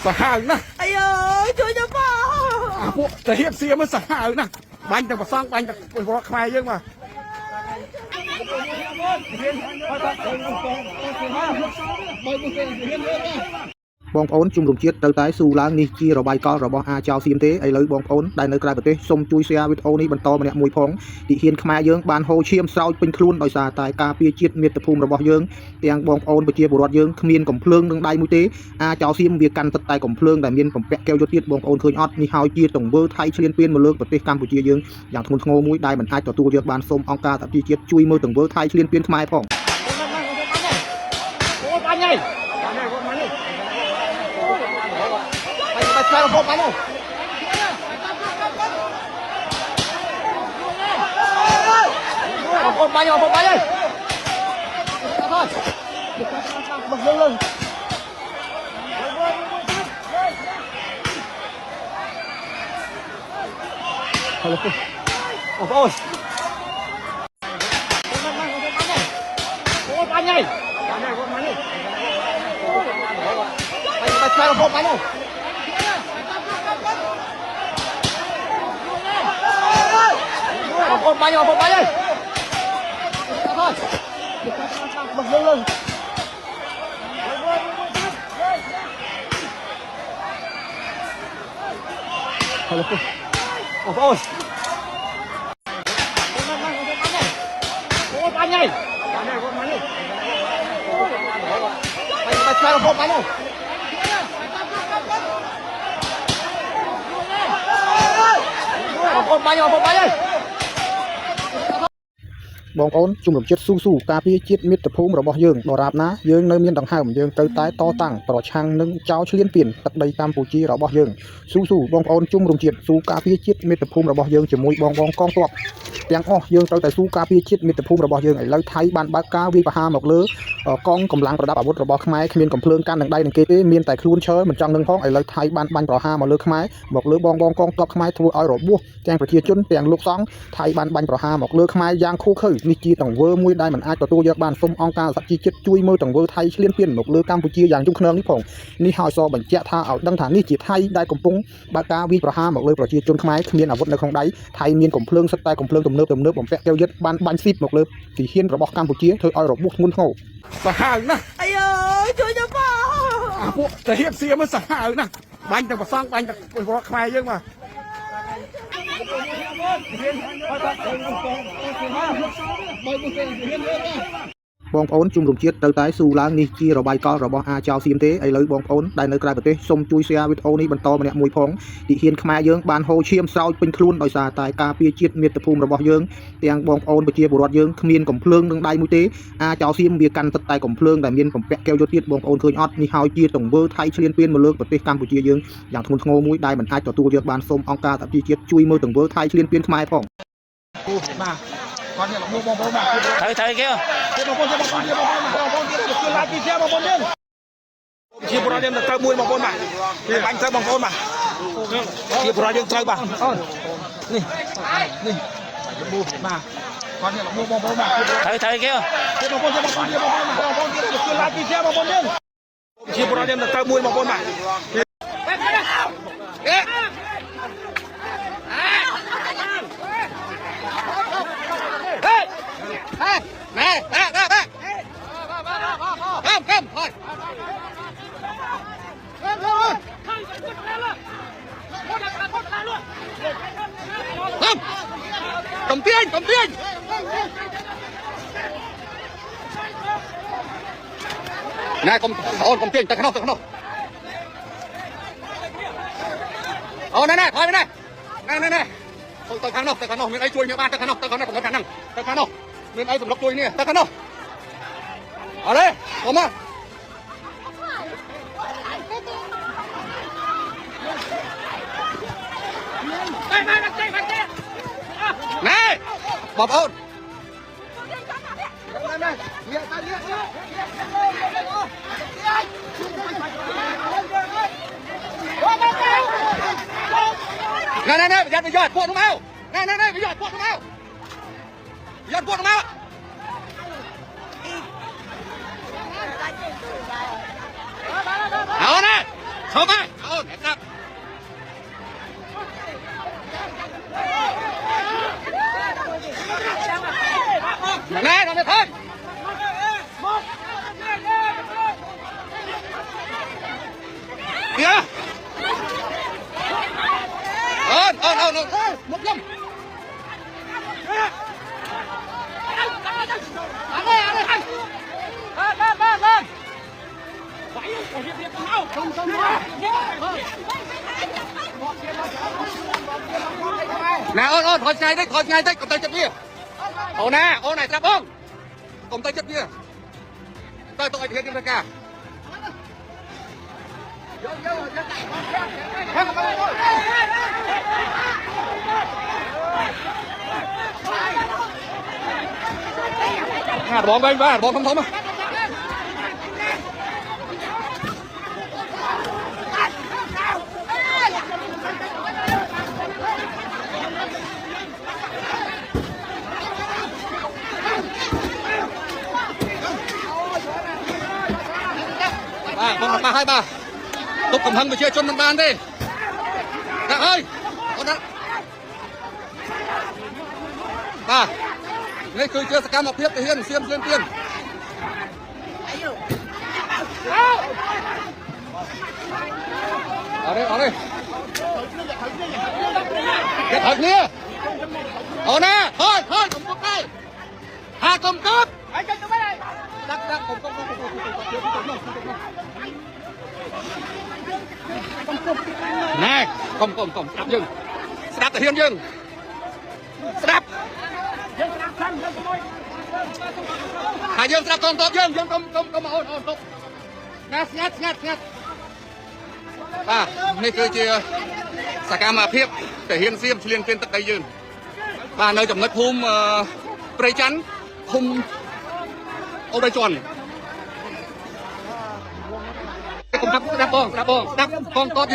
สหายนะ哎呦，求求พ่อพวกจะเฮียบเสียมันสหายนะบังจากมาสร้างบังจากไปพอใครเยอะมาបងប្អូនជំរុំជាតិត្រូវតែស៊ូឡើងនេះជារបាយកលរបស់អាចោសៀមទេឥឡូវបងប្អូនដែលនៅក្រៅប្រទេសសូមជួយ share វីដេអូនេះបន្តម្នាក់មួយផងទីហ៊ានខ្មែរយើងបានហូរឈាមស្រោចពេញខ្លួនដោយសារតែការពារជាតិមាតុភូមិរបស់យើងទាំងបងប្អូនប្រជាពលរដ្ឋយើងគ្មានកំភ្លើងនឹងដៃមួយទេអាចោសៀមវាកាន់ទឹកតែកំភ្លើងដែលមានបំពាក់កែវយុទ្ធទៀតបងប្អូនឃើញអត់នេះហើយជាទង្វើថៃឈ្លានពានមកលើប្រទេសកម្ពុជាយើងយ៉ាងធ្ងន់ធ្ងរមួយដែលមិនអាចទទួលយកបានសូមអង្គការសហជីវជាតិជួយមើលទង្វើថៃឈ្លានពានខ្មែរផងSao không bắn đâu? Không bắn rồi, không bắn đi. Thôi. Bật lên lên. Thôi. Ôi. Không bắn đi. Sao không bắn đâu? Không bắn rồi, không bắn đi. Thôi. Bật lên lên. Thôi. Ôi. Không bắn đi. Sao không bắn đâu? Không bắn rồi, không bắn đi. បងប្អូនជំរុំចិត្តស៊ូការពារជាតិមាតុភូមិរបស់យើងដរាបណាយើងនៅមានដង្ហើមយើងត្រូវតែតតាំងប្រឆាំងនឹងចោរឈ្លានពានទឹកដីកម្ពុជារបស់យើងស៊ូបងប្អូនជំរុំជាតិស៊ូការពារជាតិមាតុភូមិរបស់យើងជាមួយបងកងទ័ពទាំងអស់យើងត្រូវតែស៊ូការពារជាតិមាតុភូមិរបស់យើងឥឡូវថៃបានបើកការវាយប្រហារមកលើកងកម្លាំងប្រដាប់អាវុធរបស់ខ្មែរគ្មានកំភ្លើងកាន់នឹងដៃនឹងគេទេមានតែខ្លួនឈើមិនចង់នឹងផងឥឡូវថៃបានបាញ់ប្រហារមកលើខ្មែរមកលើបងកងទ័ពខ្មែរធ្វើឲ្យរបួសទាំងប្រជាជនទាំងលោកសង្ឃថៃបានបាញ់ប្រហារមកលើខ្មែរយ៉ាងឃោឃៅនេះជាទង្វើមួយដែលមិនអាចទទួលយកបានសូមអង្គការសហជីវជាតិជួយមើលទង្វើថៃឈ្លានពានមកលើកម្ពុជាយ៉ាងយំខ្នងនេះផងនេះហើយសបញ្ជាក់ថាឲ្យដឹងថានេះជាថៃដែលកំពុងបើកការវាយប្រហារមកលើប្រជាជនខ្មែរគ្មានអាវុធនៅក្នុងដៃថៃមានកំភ្លើងសិតតែកំភ្លើងទំនើបបំពាក់កែវយុទ្ធបានបាញ់ស៊ីបមកលើទីហ៊ានរបស់កម្ពុជាធ្វើឲ្យរបួសធ្ងន់ធ្ងរសាហាវណាស់哎呦，求求พ่อพวกจะเฮียบเสียมันសាហាវណាស់បាញ់តែប្រសងបាញ់តែពលរដ្ឋខ្មែរយើងមកបងប្អូនជំរុំជាតិត្រូវតែស៊ូឡើងនេះជារបាយកលរបស់អាចោសៀមទេឥឡូវបងប្អូនដែលនៅក្រៅប្រទេសសូមជួយ share វីដេអូនេះបន្តម្នាក់មួយផងទីហ៊ានខ្មែរយើងបានហូរឈាមស្រោចពេញខ្លួនដោយសារតែការពារជាតិមាតុភូមិរបស់យើងទាំងបងប្អូនប្រជាពលរដ្ឋយើងគ្មានកំភ្លើងនឹងដៃមួយទេអាចោសៀមវាកាន់ទឹកតែកំភ្លើងដែលមានបំពាក់កែវយុទ្ធទៀតបងប្អូនឃើញអត់នេះហើយជាទង្វើថៃឈ្លានពានមកលើប្រទេសកម្ពុជាយើងយ៉ាងធ្ងន់ធ្ងរមួយដែលមិនអាចទទួលយកបានសូមអង្គការសហជីវជាតិជួយមើលទង្វើថៃឈ្លានពានខ្មែរផងបាទគាត់នេះមកបងប្អូនមកត្រូវគេបងប្អូនទៀតជួយឡាយពីជាបងប្អូនទៀតជាប្រធានត្រូវមួយបងប្អូនបាទបាញ់ត្រូវបងប្អូនបាទជាប្រធានយើងត្រូវបាទអូនេះបាទគាត់នេះមកបងប្អូនបាទត្រូវគេបងប្អូនទៀតជួយឡាយពីជាបងប្អូនទៀតជាប្រធានត្រូវមួយបងប្អូនបាទcầm tiền này cầm tiền tay không này thôi này thôi tay không miếng ấy chui nhớ ba tay không này còn có khả năng tay không miếng ấy dùng lọc chui nè tay không ở đây ôm á này bọc ôn này bây giờ cuộn nó mau này bây giờ cuộn nó mau đó này không ai នស្ដាប់ណែដល់ទៅទៀតអូនមកខ្ញុំណែអូនថយឆ្ងាយតិចកុំទៅចិត្តវាអូនណាស្ដាប់បងកុំទៅចិត្តវាទៅទុកឲ្យធានទៀតការបងវិញបាទបងធំបងមកឲ្យបាទទុកកំហឹងប្រជាជនមិនបានទេដាក់ហើយអូនណាបាទនេះគឺជាសកម្មភាពទាហានសៀមភ្លាមទៀតអរេគេថើគ្នាអូនណាហើយកុំគប់ទេហាកុំគប់ហើយចេញទៅវិញដាក់កុំគប់ណែកុំស្ដាប់យើងស្ដាប់តាហ៊ានយើងស្ដាប់យើងស្ដាប់ខាងយើងកុំអុយហើយយើងស្ដាប់កងទ័ពយើងកុំមកអូនទុកណាស្ងាត់បាទនេះគឺជាសកម្មភាពតាហ៊ានសៀមឆ្លៀនពេញទឹកដីយើងបាទនៅចំណុចភូមិព្រៃច័ន្ទឃុំអូរ៉ៃជាន់កុំស្ដាប់បងស្ដាប់កងទ័ព